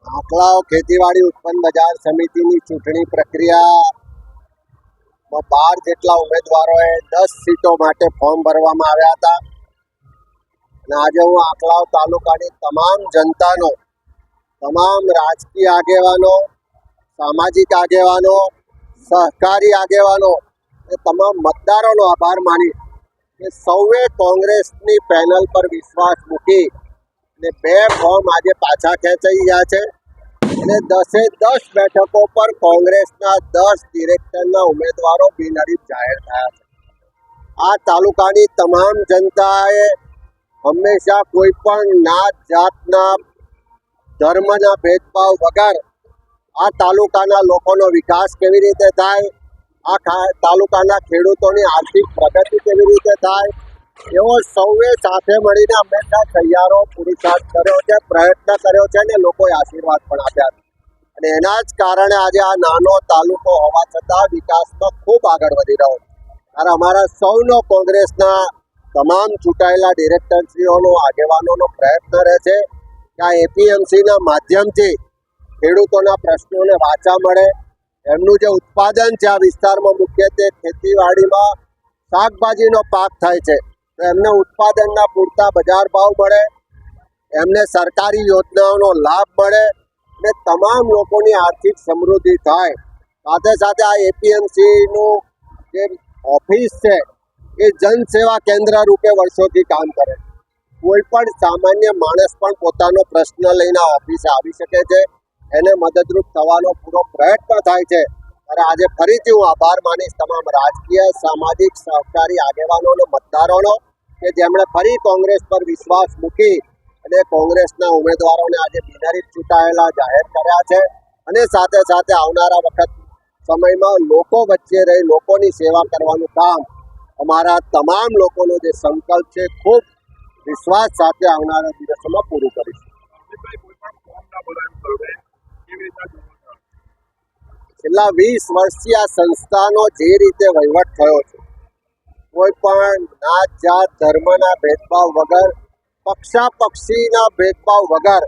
આંકલાઓ ખેતીવાડી ઉત્પન્ન બજાર સમિતિની ચૂંટણી પ્રક્રિયામાં 12 જેટલા ઉમેદવારોએ 10 સીટો માટે ફોર્મ ભરવામાં આવ્યા હતા અને આજે હું આંકલાઓ તાલુકાની તમામ જનતાનો, તમામ રાજકીય આગેવાનો, સામાજિક આગેવાનો, સહકારી આગેવાનો અને તમામ મતદારોનો આભાર માની કે સૌએ કોંગ્રેસની પેનલ પર વિશ્વાસ મૂકી અને 2 ફોર્મ આજે પાછા ખેંચાઈ ગયા છે અને 10 બેઠકો પર કોંગ્રેસના 10 ડિરેક્ટરના ઉમેદવારો બિનહરીફ જાહેર થયા છે. આ તાલુકાની તમામ જનતાએ હંમેશા કોઈ પણ નાત જાતના ધર્મના ભેદભાવ વગર આ તાલુકાના લોકોનો વિકાસ કેવી રીતે થાય, આ તાલુકાના ખેડૂતોની આર્થિક પ્રગતિ કેવી રીતે થાય એવો સૌએ સાથે મળીને હંમેશા તૈયારો પુરુષાર્થ કર્યો છે, પ્રયત્ન કર્યો છે અને લોકોએ આશીર્વાદ પણ આપ્યા છે અને એના જ કારણે આજે આ નાનો તાલુકો હોવા છતાં વિકાસમાં ખૂબ આગળ વધી રહ્યો છે. ત્યારે અમારા સૌનો કોંગ્રેસના તમામ ચૂંટાયેલા ડિરેક્ટરશ્રીઓનો, આગેવાનોનો પ્રયત્ન રહે છે કે આ એપીએમસીના માધ્યમથી ખેડૂતોના પ્રશ્નોને વાચા મળે. એમનું જે ઉત્પાદન છે આ વિસ્તારમાં મુખ્યત્વે ખેતીવાડીમાં શાકભાજીનો પાક થાય છે તો એમને ઉત્પાદનના પૂરતા બજાર ભાવ મળે, એમને સરકારી યોજનાઓનો લાભ મળે અને તમામ લોકોની આર્થિક સમૃદ્ધિ થાય. સાથે સાથે આ એપીએમસીનું જે ઓફિસ છે એ જનસેવા કેન્દ્ર રૂપે વર્ષોથી કામ કરે. કોઈ પણ સામાન્ય માણસ પણ પોતાનો પ્રશ્ન લઈને ઓફિસે આવી શકે છે, એને મદદરૂપ થવાનો પૂરો પ્રયત્ન થાય છે. અને આજે ફરીથી હું આભાર માનીશ તમામ રાજકીય, સામાજિક, સહકારી આગેવાનો અને મતદારોનો કે જેમણે ફરી કોંગ્રેસ પર વિશ્વાસ મૂકી અને કોંગ્રેસના ઉમેદવારોને આજે બિનહરીફ ચૂંટાયેલા જાહેર કર્યા છે અને સાથે સાથે આવનારા વખત સમયમાં લોકો વચ્ચે રહી લોકોની સેવા કરવાનું કામ અમારા તમામ લોકોનો જે સંકલ્પ છે ખૂબ વિશ્વાસ સાથે આવનારા દિવસોમાં પૂરું કરીશું. છેલ્લા 20 વર્ષથી આ સંસ્થાનો જે રીતે વહીવટ થયો છે, કોઈ પણ નાત જાત ધર્મના ભેદભાવ વગર, પક્ષાપક્ષીના ભેદભાવ વગર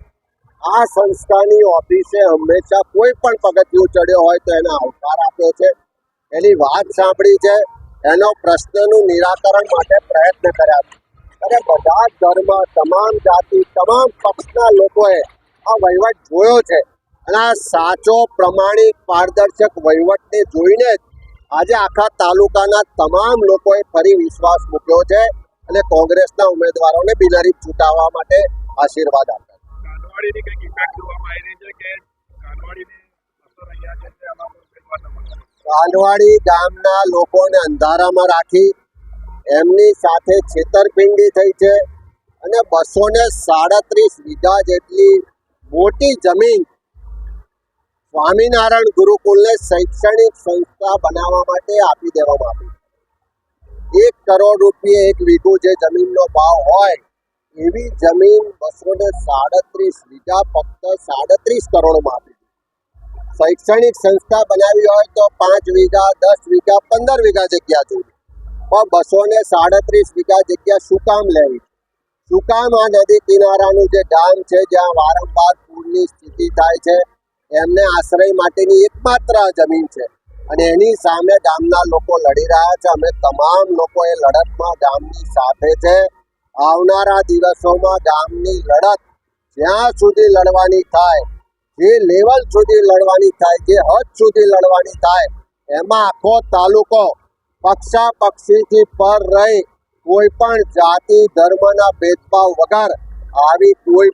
આ સંસ્થાની ઓફિસે હંમેશા કોઈ પણ પગથિયું ચડ્યો હોય તો એને આવકાર આપ્યો છે, એની વાત સાંભળી છે, એનો પ્રશ્નનું નિરાકરણ માટે પ્રયત્ન કર્યા છે અને બધા જ ધર્મ, તમામ જાતિ, તમામ પક્ષના લોકોએ આ વહીવટ જોયો છે અને આ સાચો, પ્રમાણિક, પારદર્શક વહીવટને જોઈને જ આજે આખા તાલુકાના તમામ લોકોએ ફરી વિશ્વાસ મૂક્યો છે અને કોંગ્રેસના ઉમેદવારોને બિનહરીફ ચૂંટાવવા માટે આશીર્વાદ આપ્યા. કાનવાડી ગામના લોકોને અંધારામાં રાખી એમની સાથે છેતરપિંડી થઈ છે અને 237 વીઘા જેટલી મોટી જમીન સ્વામિનારાયણ ગુરુકુલને શૈક્ષણિક સંસ્થા બનાવવા માટે આપી દેવામાં આવી. 1 કરોડ રૂપિયા 1 વીઘું જે જમીનનો ભાવ હોય એવી જમીન 237 વીઘા ફક્ત 37 કરોડમાં આપી. શૈક્ષણિક સંસ્થા બનાવી હોય તો 5 વીઘા, 10 વીઘા, 15 વીઘા જગ્યા જોઈએ, પણ 237 વીઘા જગ્યા શું કામ લેવી? શું કામ આ નદી કિનારાનું જે ગામ છે જ્યાં વારંવાર પૂરની સ્થિતિ થાય છે એમને આશ્રય માટેની એકમાત્ર જમીન છે અને એની સામે ગામના લોકો લડી રહ્યા છે. અમે તમામ લોકો એ લડતમાં ગામની સાથે છે. આવનારા દિવસોમાં ગામની લડત જ્યાં સુધી લડવાની થાય, જે લેવલ સુધી લડવાની થાય, જે હદ સુધી લડવાની થાય એમાં આખો તાલુકો પક્ષાપક્ષીથી પર રહી કોઈ પણ જાતિ ધર્મના ભેદભાવ વગર આવી કોઈ